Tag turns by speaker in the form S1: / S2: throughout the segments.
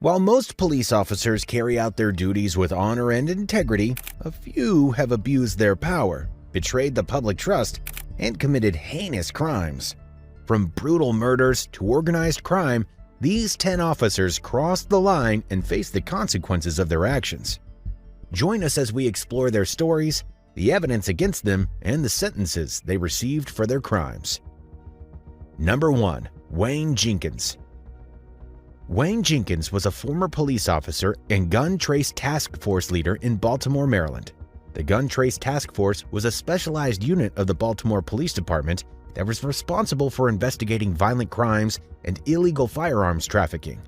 S1: While most police officers carry out their duties with honor and integrity, a few have abused their power, betrayed the public trust, and committed heinous crimes. From brutal murders to organized crime, these 10 officers crossed the line and faced the consequences of their actions. Join us as we explore their stories, the evidence against them, and the sentences they received for their crimes. Number 1. Wayne Jenkins. Wayne Jenkins was a former police officer and gun trace task force leader in Baltimore, Maryland. The Gun Trace Task Force was a specialized unit of the Baltimore Police Department that was responsible for investigating violent crimes and illegal firearms trafficking.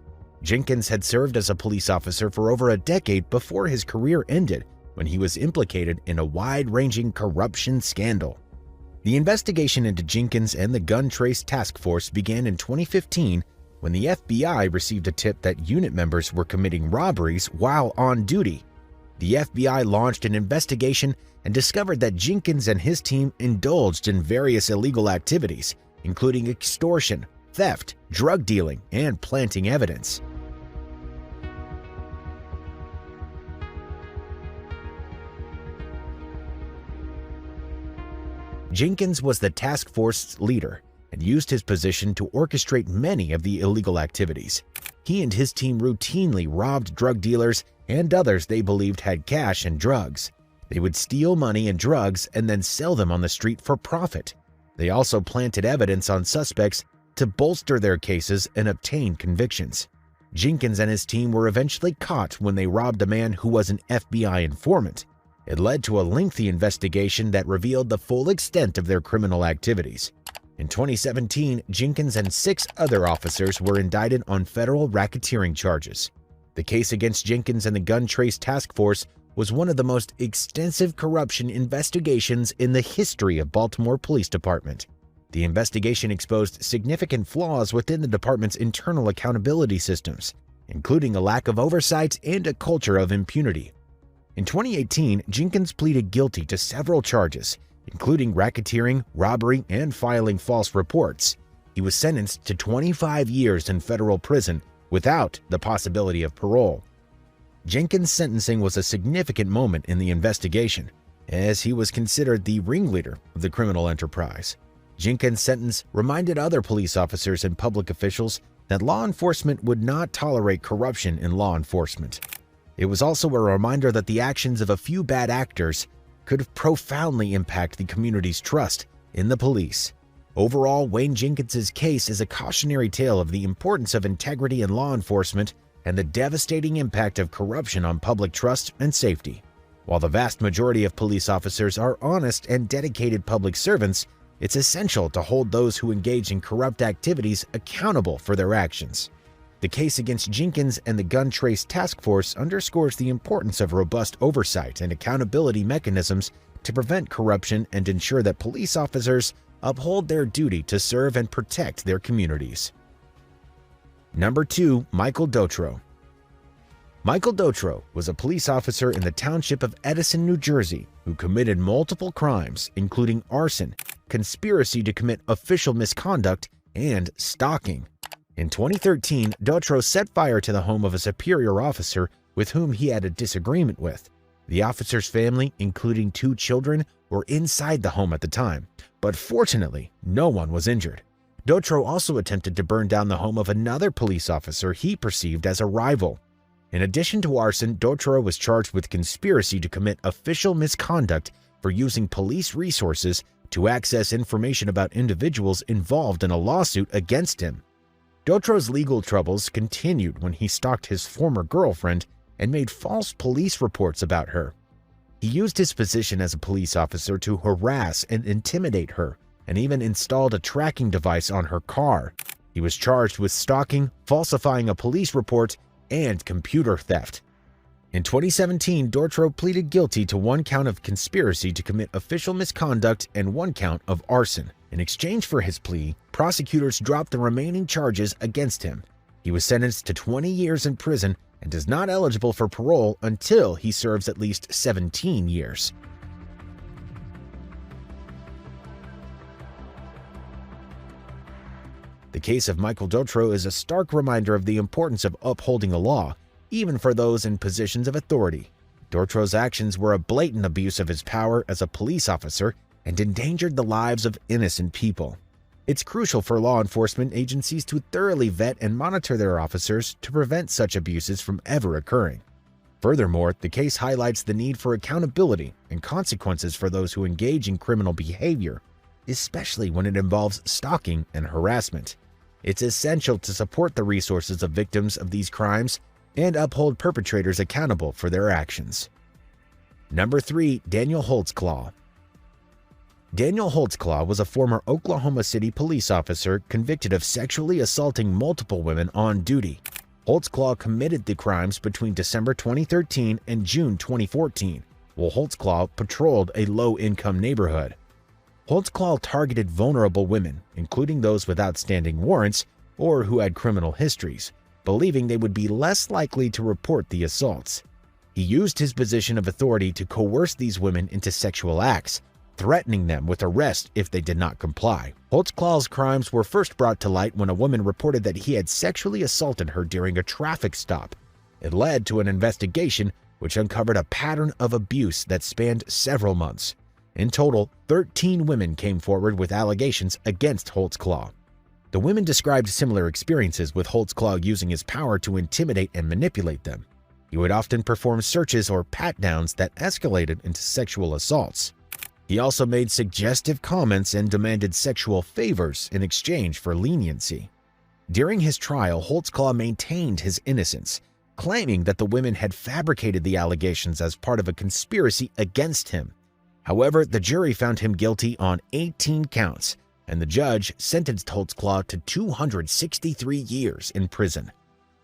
S1: Jenkins had served as a police officer for over a decade before his career ended when he was implicated in a wide-ranging corruption scandal. The investigation into Jenkins and the Gun Trace Task Force began in 2015 when the FBI received a tip that unit members were committing robberies while on duty. The FBI launched an investigation and discovered that Jenkins and his team indulged in various illegal activities, including extortion, theft, drug dealing, and planting evidence. Jenkins was the task force's leader and used his position to orchestrate many of the illegal activities. He and his team routinely robbed drug dealers and others they believed had cash and drugs. They would steal money and drugs and then sell them on the street for profit. They also planted evidence on suspects to bolster their cases and obtain convictions. Jenkins and his team were eventually caught when they robbed a man who was an FBI informant. It led to a lengthy investigation that revealed the full extent of their criminal activities. In 2017, Jenkins and 6 other officers were indicted on federal racketeering charges. The case against Jenkins and the Gun Trace Task Force was one of the most extensive corruption investigations in the history of Baltimore Police Department. The investigation exposed significant flaws within the department's internal accountability systems, including a lack of oversight and a culture of impunity. In 2018, Jenkins pleaded guilty to several charges, including racketeering, robbery, and filing false reports. He was sentenced to 25 years in federal prison without the possibility of parole. Jenkins' sentencing was a significant moment in the investigation, as he was considered the ringleader of the criminal enterprise. Jenkins' sentence reminded other police officers and public officials that law enforcement would not tolerate corruption in law enforcement. It was also a reminder that the actions of a few bad actors could profoundly impact the community's trust in the police. Overall, Wayne Jenkins' case is a cautionary tale of the importance of integrity in law enforcement and the devastating impact of corruption on public trust and safety. While the vast majority of police officers are honest and dedicated public servants, it's essential to hold those who engage in corrupt activities accountable for their actions. The case against Jenkins and the Gun Trace Task Force underscores the importance of robust oversight and accountability mechanisms to prevent corruption and ensure that police officers uphold their duty to serve and protect their communities. Number 2. Michael Dotro. Michael Dotro was a police officer in the township of Edison, New Jersey, who committed multiple crimes, including arson, conspiracy to commit official misconduct, and stalking. In 2013, Dotro set fire to the home of a superior officer with whom he had a disagreement with. The officer's family, including 2 children, were inside the home at the time, but fortunately, no one was injured. Dotro also attempted to burn down the home of another police officer he perceived as a rival. In addition to arson, Dotro was charged with conspiracy to commit official misconduct for using police resources to access information about individuals involved in a lawsuit against him. Dotro's legal troubles continued when he stalked his former girlfriend and made false police reports about her. He used his position as a police officer to harass and intimidate her, and even installed a tracking device on her car. He was charged with stalking, falsifying a police report, and computer theft. In 2017, Dotro pleaded guilty to 1 count of conspiracy to commit official misconduct and 1 count of arson. In exchange for his plea, prosecutors dropped the remaining charges against him. He was sentenced to 20 years in prison and is not eligible for parole until he serves at least 17 years. The case of Michael Dotro is a stark reminder of the importance of upholding the law, even for those in positions of authority. Dotro's actions were a blatant abuse of his power as a police officer and endangered the lives of innocent people. It's crucial for law enforcement agencies to thoroughly vet and monitor their officers to prevent such abuses from ever occurring. Furthermore, the case highlights the need for accountability and consequences for those who engage in criminal behavior, especially when it involves stalking and harassment. It's essential to support the resources of victims of these crimes and uphold perpetrators accountable for their actions. Number 3. Daniel Holtzclaw. Daniel Holtzclaw was a former Oklahoma City police officer convicted of sexually assaulting multiple women on duty. Holtzclaw committed the crimes between December 2013 and June 2014, while Holtzclaw patrolled a low-income neighborhood. Holtzclaw targeted vulnerable women, including those with outstanding warrants or who had criminal histories, believing they would be less likely to report the assaults. He used his position of authority to coerce these women into sexual acts, threatening them with arrest if they did not comply. Holtzclaw's crimes were first brought to light when a woman reported that he had sexually assaulted her during a traffic stop. It led to an investigation which uncovered a pattern of abuse that spanned several months. In total, 13 women came forward with allegations against Holtzclaw. The women described similar experiences with Holtzclaw using his power to intimidate and manipulate them. He would often perform searches or pat-downs that escalated into sexual assaults. He also made suggestive comments and demanded sexual favors in exchange for leniency. During his trial, Holtzclaw maintained his innocence, claiming that the women had fabricated the allegations as part of a conspiracy against him. However, the jury found him guilty on 18 counts, and the judge sentenced Holtzclaw to 263 years in prison.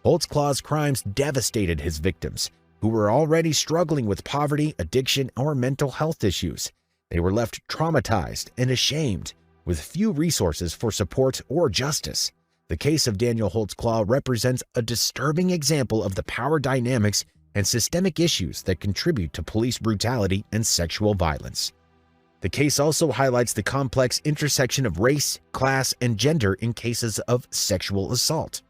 S1: Holtzclaw's crimes devastated his victims, who were already struggling with poverty, addiction, or mental health issues. They were left traumatized and ashamed, with few resources for support or justice. The case of Daniel Holtzclaw represents a disturbing example of the power dynamics and systemic issues that contribute to police brutality and sexual violence. The case also highlights the complex intersection of race, class, and gender in cases of sexual assault.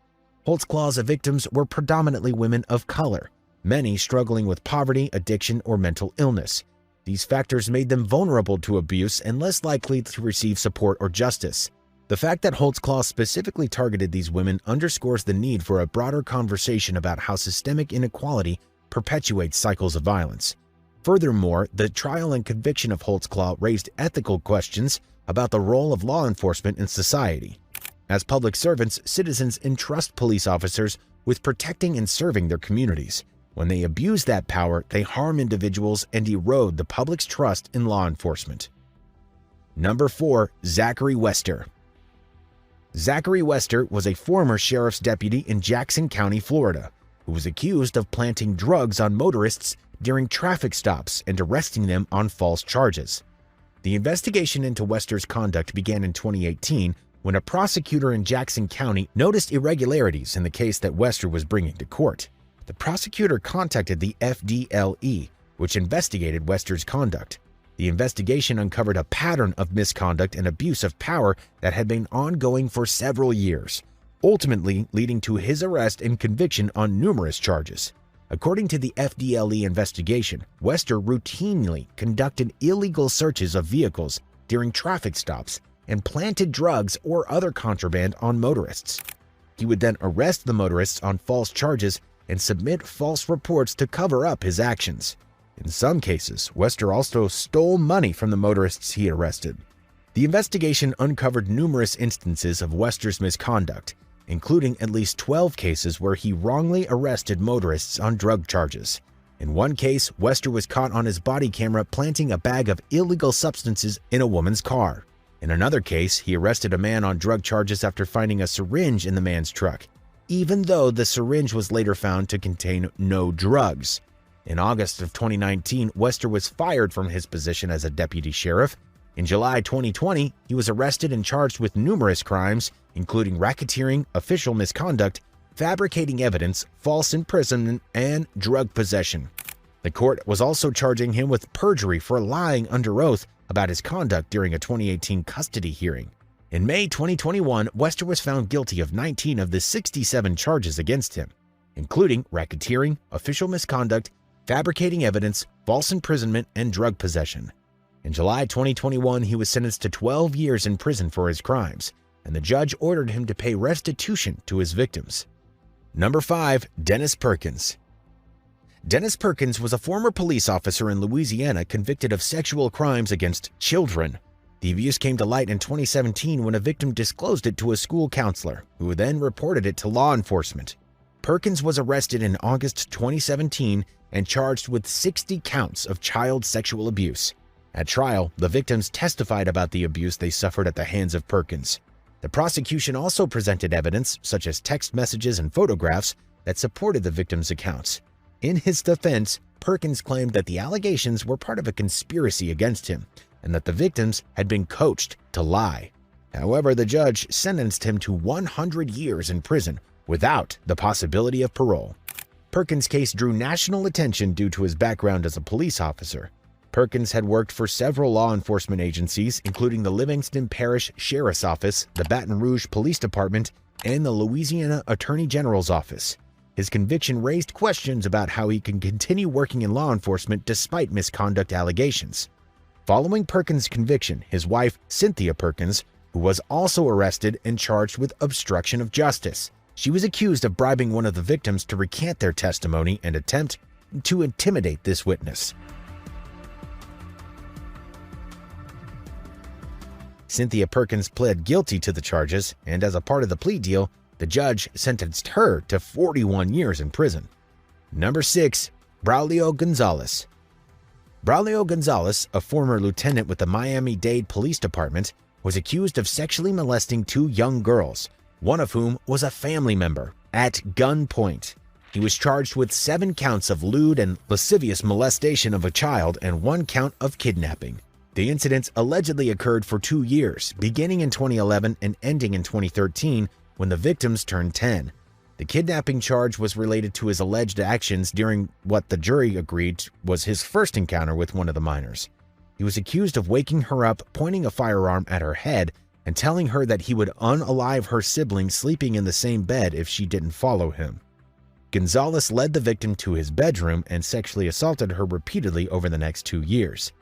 S1: Holtzclaw's victims were predominantly women of color, many struggling with poverty, addiction, or mental illness. These factors made them vulnerable to abuse and less likely to receive support or justice. The fact that Holtzclaw specifically targeted these women underscores the need for a broader conversation about how systemic inequality perpetuates cycles of violence. Furthermore, the trial and conviction of Holtzclaw raised ethical questions about the role of law enforcement in society. As public servants, citizens entrust police officers with protecting and serving their communities. When they abuse that power, they harm individuals and erode the public's trust in law enforcement. Number 4. Zachary Wester. Zachary Wester was a former sheriff's deputy in Jackson County, Florida, who was accused of planting drugs on motorists during traffic stops and arresting them on false charges. The investigation into Wester's conduct began in 2018 when a prosecutor in Jackson County noticed irregularities in the case that Wester was bringing to court. The prosecutor contacted the FDLE, which investigated Wester's conduct. The investigation uncovered a pattern of misconduct and abuse of power that had been ongoing for several years, ultimately leading to his arrest and conviction on numerous charges. According to the FDLE investigation, Wester routinely conducted illegal searches of vehicles during traffic stops and planted drugs or other contraband on motorists. He would then arrest the motorists on false charges and submit false reports to cover up his actions. In some cases, Wester also stole money from the motorists he arrested. The investigation uncovered numerous instances of Wester's misconduct, including at least 12 cases where he wrongly arrested motorists on drug charges. In one case, Wester was caught on his body camera planting a bag of illegal substances in a woman's car. In another case, he arrested a man on drug charges after finding a syringe in the man's truck, even though the syringe was later found to contain no drugs. In August of 2019, Wester was fired from his position as a deputy sheriff. In July 2020, he was arrested and charged with numerous crimes, including racketeering, official misconduct, fabricating evidence, false imprisonment, and drug possession. The court was also charging him with perjury for lying under oath about his conduct during a 2018 custody hearing. In May 2021, Wester was found guilty of 19 of the 67 charges against him, including racketeering, official misconduct, fabricating evidence, false imprisonment, and drug possession. In July 2021, he was sentenced to 12 years in prison for his crimes, and the judge ordered him to pay restitution to his victims. Number 5. Dennis Perkins. Dennis Perkins was a former police officer in Louisiana convicted of sexual crimes against children. The abuse came to light in 2017 when a victim disclosed it to a school counselor, who then reported it to law enforcement. Perkins was arrested in August 2017 and charged with 60 counts of child sexual abuse. At trial, the victims testified about the abuse they suffered at the hands of Perkins. The prosecution also presented evidence, such as text messages and photographs, that supported the victims' accounts. In his defense, Perkins claimed that the allegations were part of a conspiracy against him, and that the victims had been coached to lie. However, the judge sentenced him to 100 years in prison without the possibility of parole. Perkins' case drew national attention due to his background as a police officer. Perkins had worked for several law enforcement agencies, including the Livingston Parish Sheriff's Office, the Baton Rouge Police Department, and the Louisiana Attorney General's Office. His conviction raised questions about how he can continue working in law enforcement despite misconduct allegations. Following Perkins' conviction, his wife, Cynthia Perkins, who was also arrested and charged with obstruction of justice. She was accused of bribing one of the victims to recant their testimony and attempt to intimidate this witness. Cynthia Perkins pled guilty to the charges, and as a part of the plea deal, the judge sentenced her to 41 years in prison. Number 6. Braulio Gonzalez. Braulio Gonzalez, a former lieutenant with the Miami-Dade Police Department, was accused of sexually molesting 2 young girls, one of whom was a family member, at gunpoint. He was charged with 7 counts of lewd and lascivious molestation of a child and 1 count of kidnapping. The incidents allegedly occurred for 2 years, beginning in 2011 and ending in 2013 when the victims turned 10. The kidnapping charge was related to his alleged actions during what the jury agreed was his first encounter with one of the minors. He was accused of waking her up, pointing a firearm at her head, and telling her that he would unalive her sibling sleeping in the same bed if she didn't follow him. Gonzalez led the victim to his bedroom and sexually assaulted her repeatedly over the next 2 years.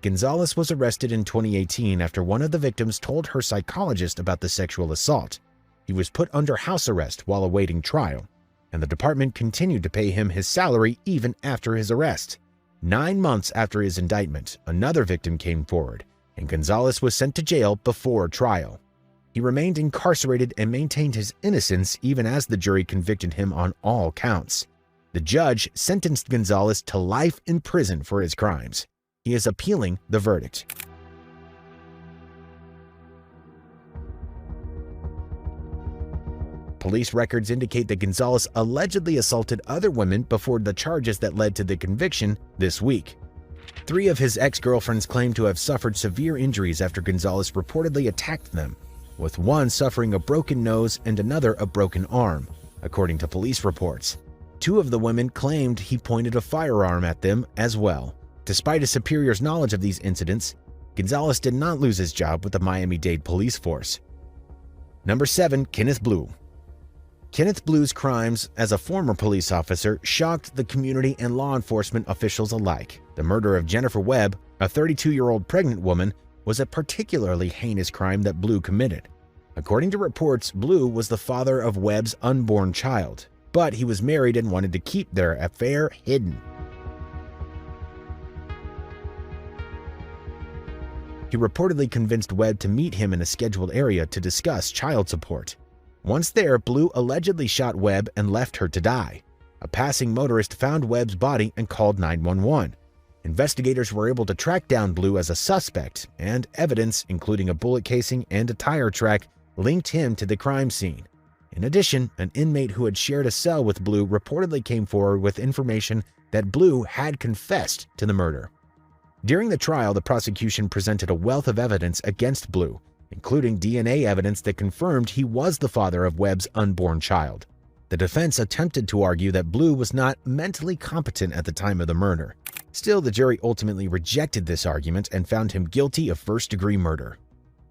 S1: Gonzalez was arrested in 2018 after one of the victims told her psychologist about the sexual assault. He was put under house arrest while awaiting trial, and the department continued to pay him his salary even after his arrest. 9 months after his indictment, another victim came forward, and Gonzalez was sent to jail before trial. He remained incarcerated and maintained his innocence even as the jury convicted him on all counts. The judge sentenced Gonzalez to life in prison for his crimes. He is appealing the verdict. Police records indicate that Gonzalez allegedly assaulted other women before the charges that led to the conviction this week. 3 of his ex-girlfriends claim to have suffered severe injuries after Gonzalez reportedly attacked them, with one suffering a broken nose and another a broken arm, according to police reports. 2 of the women claimed he pointed a firearm at them as well. Despite his superior's knowledge of these incidents, Gonzalez did not lose his job with the Miami-Dade police force. Number 7. Kenneth Blue. Kenneth Blue's crimes as a former police officer shocked the community and law enforcement officials alike. The murder of Jennifer Webb, a 32-year-old pregnant woman, was a particularly heinous crime that Blue committed. According to reports, Blue was the father of Webb's unborn child, but he was married and wanted to keep their affair hidden. He reportedly convinced Webb to meet him in a scheduled area to discuss child support. Once there, Blue allegedly shot Webb and left her to die. A passing motorist found Webb's body and called 911. Investigators were able to track down Blue as a suspect, and evidence, including a bullet casing and a tire track, linked him to the crime scene. In addition, an inmate who had shared a cell with Blue reportedly came forward with information that Blue had confessed to the murder. During the trial, the prosecution presented a wealth of evidence against Blue, including DNA evidence that confirmed he was the father of Webb's unborn child. The defense attempted to argue that Blue was not mentally competent at the time of the murder. Still, the jury ultimately rejected this argument and found him guilty of first-degree murder.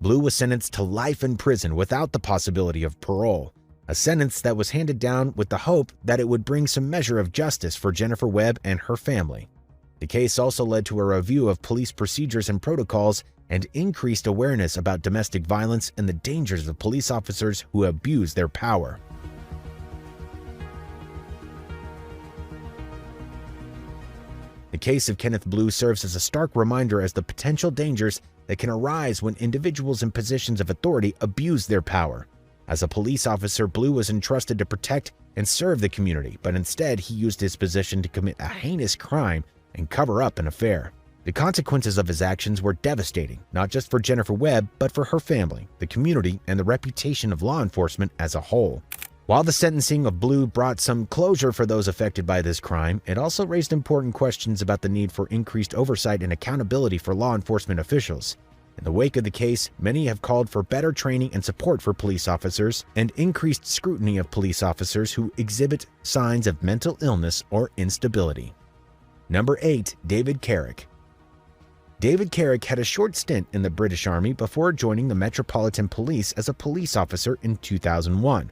S1: Blue was sentenced to life in prison without the possibility of parole, a sentence that was handed down with the hope that it would bring some measure of justice for Jennifer Webb and her family. The case also led to a review of police procedures and protocols and increased awareness about domestic violence and the dangers of police officers who abuse their power. The case of Kenneth Blue serves as a stark reminder as the potential dangers that can arise when individuals in positions of authority abuse their power. As a police officer, Blue was entrusted to protect and serve the community, but instead he used his position to commit a heinous crime and cover up an affair. The consequences of his actions were devastating, not just for Jennifer Webb, but for her family, the community, and the reputation of law enforcement as a whole. While the sentencing of Blue brought some closure for those affected by this crime, it also raised important questions about the need for increased oversight and accountability for law enforcement officials. In the wake of the case, many have called for better training and support for police officers and increased scrutiny of police officers who exhibit signs of mental illness or instability. Number 8. David Carrick. David Carrick had a short stint in the British Army before joining the Metropolitan Police as a police officer in 2001.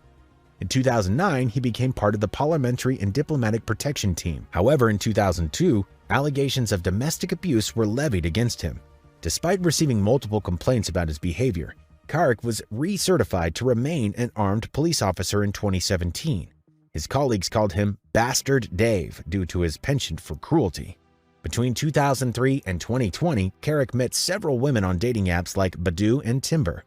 S1: In 2009, he became part of the Parliamentary and Diplomatic Protection Team. However, in 2002, allegations of domestic abuse were levied against him. Despite receiving multiple complaints about his behavior, Carrick was recertified to remain an armed police officer in 2017. His colleagues called him Bastard Dave due to his penchant for cruelty. Between 2003 and 2020, Carrick met several women on dating apps like Badoo and Timber,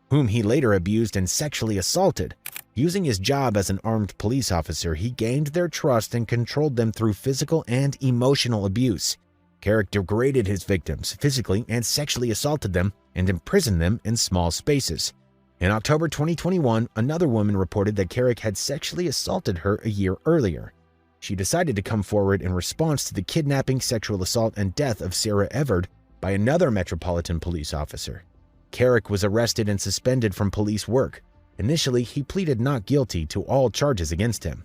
S1: whom he later abused and sexually assaulted. Using his job as an armed police officer, he gained their trust and controlled them through physical and emotional abuse. Carrick degraded his victims, physically and sexually assaulted them, and imprisoned them in small spaces. In October 2021, another woman reported that Carrick had sexually assaulted her a year earlier. She decided to come forward in response to the kidnapping, sexual assault, and death of Sarah Everard by another Metropolitan Police officer. Carrick was arrested and suspended from police work. Initially, he pleaded not guilty to all charges against him.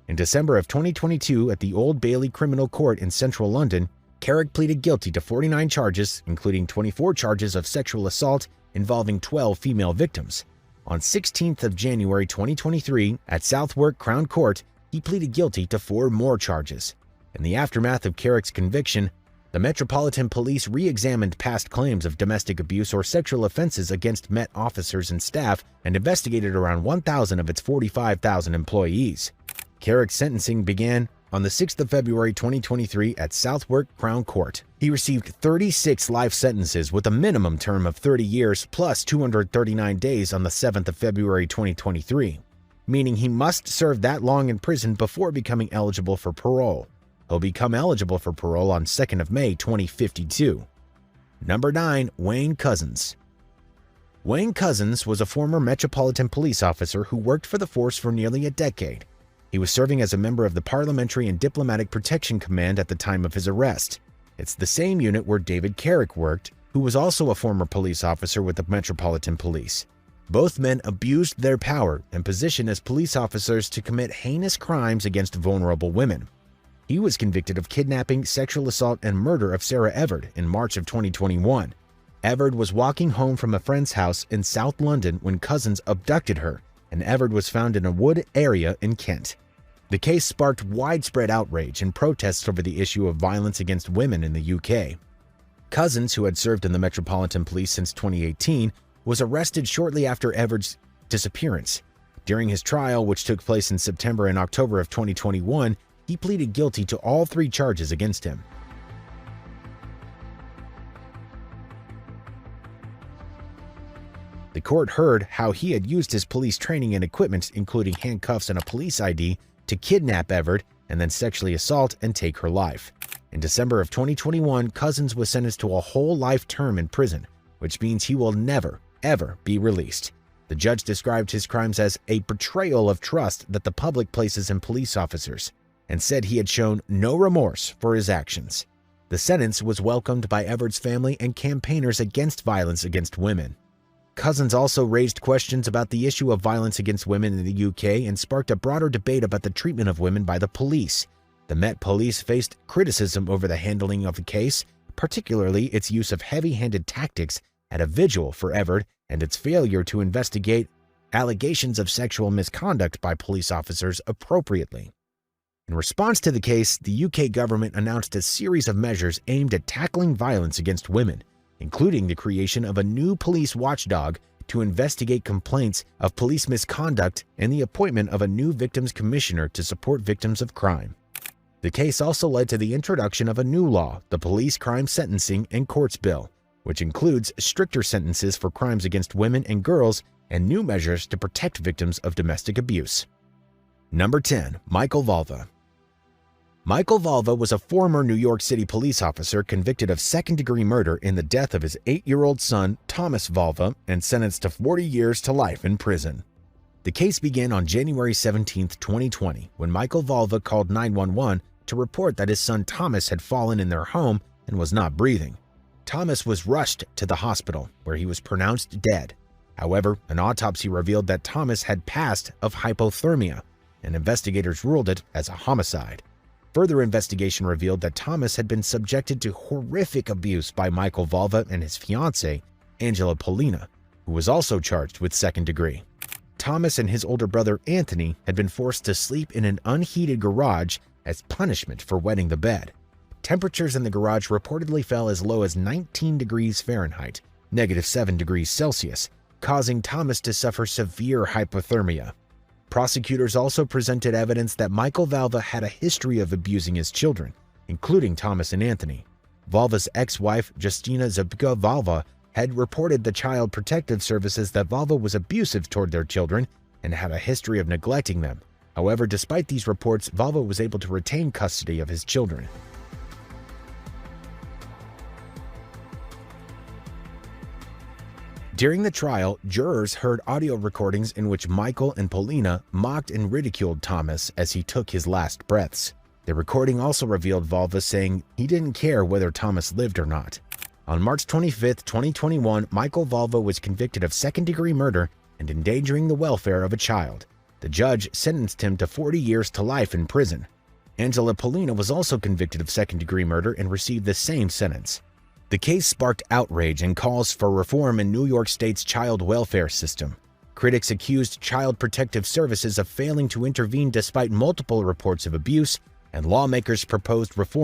S1: In December of 2022, at the Old Bailey Criminal Court in central London, Carrick pleaded guilty to 49 charges, including 24 charges of sexual assault involving 12 female victims. On 16th of January 2023, at Southwark Crown Court, he pleaded guilty to 4 more charges. In the aftermath of Carrick's conviction, the Metropolitan Police re-examined past claims of domestic abuse or sexual offenses against Met officers and staff and investigated around 1,000 of its 45,000 employees. Carrick's sentencing began on the 6th of February 2023 at Southwark Crown Court. He received 36 life sentences with a minimum term of 30 years plus 239 days on the 7th of February 2023, meaning he must serve that long in prison before becoming eligible for parole. He'll become eligible for parole on 2nd of May 2052. Number 9. Wayne Couzens. Wayne Couzens was a former Metropolitan Police officer who worked for the force for nearly a decade. He was serving as a member of the Parliamentary and Diplomatic Protection Command at the time of his arrest. It's the same unit where David Carrick worked, who was also a former police officer with the Metropolitan Police. Both men abused their power and position as police officers to commit heinous crimes against vulnerable women. He was convicted of kidnapping, sexual assault, and murder of Sarah Everard in March of 2021. Everard was walking home from a friend's house in South London when Couzens abducted her, and Everard was found in a wood area in Kent. The case sparked widespread outrage and protests over the issue of violence against women in the UK. Couzens, who had served in the Metropolitan Police since 2018, was arrested shortly after Everard's disappearance. During his trial, which took place in September and October of 2021, he pleaded guilty to all 3 charges against him. The court heard how he had used his police training and equipment, including handcuffs and a police ID, to kidnap Everard and then sexually assault and take her life. In December of 2021, Couzens was sentenced to a whole life term in prison, which means he will never, ever be released. The judge described his crimes as a betrayal of trust that the public places in police officers, and said he had shown no remorse for his actions. The sentence was welcomed by Everard's family and campaigners against violence against women. Couzens also raised questions about the issue of violence against women in the UK and sparked a broader debate about the treatment of women by the police. The Met Police faced criticism over the handling of the case, particularly its use of heavy-handed tactics had a vigil for Everett and its failure to investigate allegations of sexual misconduct by police officers appropriately. In response to the case, the UK government announced a series of measures aimed at tackling violence against women, including the creation of a new police watchdog to investigate complaints of police misconduct and the appointment of a new victims commissioner to support victims of crime. The case also led to the introduction of a new law, the Police Crime Sentencing and Courts Bill, which includes stricter sentences for crimes against women and girls and new measures to protect victims of domestic abuse. Number 10. Michael Valva. Michael Valva was a former New York City police officer convicted of second-degree murder in the death of his 8-year-old son, Thomas Valva, and sentenced to 40 years to life in prison. The case began on January 17, 2020, when Michael Valva called 911 to report that his son Thomas had fallen in their home and was not breathing. Thomas was rushed to the hospital, where he was pronounced dead. However, an autopsy revealed that Thomas had passed of hypothermia, and investigators ruled it as a homicide. Further investigation revealed that Thomas had been subjected to horrific abuse by Michael Valva and his fiancée, Angela Polina, who was also charged with second degree. Thomas and his older brother Anthony had been forced to sleep in an unheated garage as punishment for wetting the bed. Temperatures in the garage reportedly fell as low as 19 degrees Fahrenheit, -7 degrees Celsius, causing Thomas to suffer severe hypothermia. Prosecutors also presented evidence that Michael Valva had a history of abusing his children, including Thomas and Anthony. Valva's ex-wife, Justina Zabka Valva, had reported the Child Protective Services that Valva was abusive toward their children and had a history of neglecting them. However, despite these reports, Valva was able to retain custody of his children. During the trial, jurors heard audio recordings in which Michael and Polina mocked and ridiculed Thomas as he took his last breaths. The recording also revealed Valva saying he didn't care whether Thomas lived or not. On March 25, 2021, Michael Valva was convicted of second-degree murder and endangering the welfare of a child. The judge sentenced him to 40 years to life in prison. Angela Polina was also convicted of second-degree murder and received the same sentence. The case sparked outrage and calls for reform in New York State's child welfare system. Critics accused Child Protective Services of failing to intervene despite multiple reports of abuse, and lawmakers proposed reform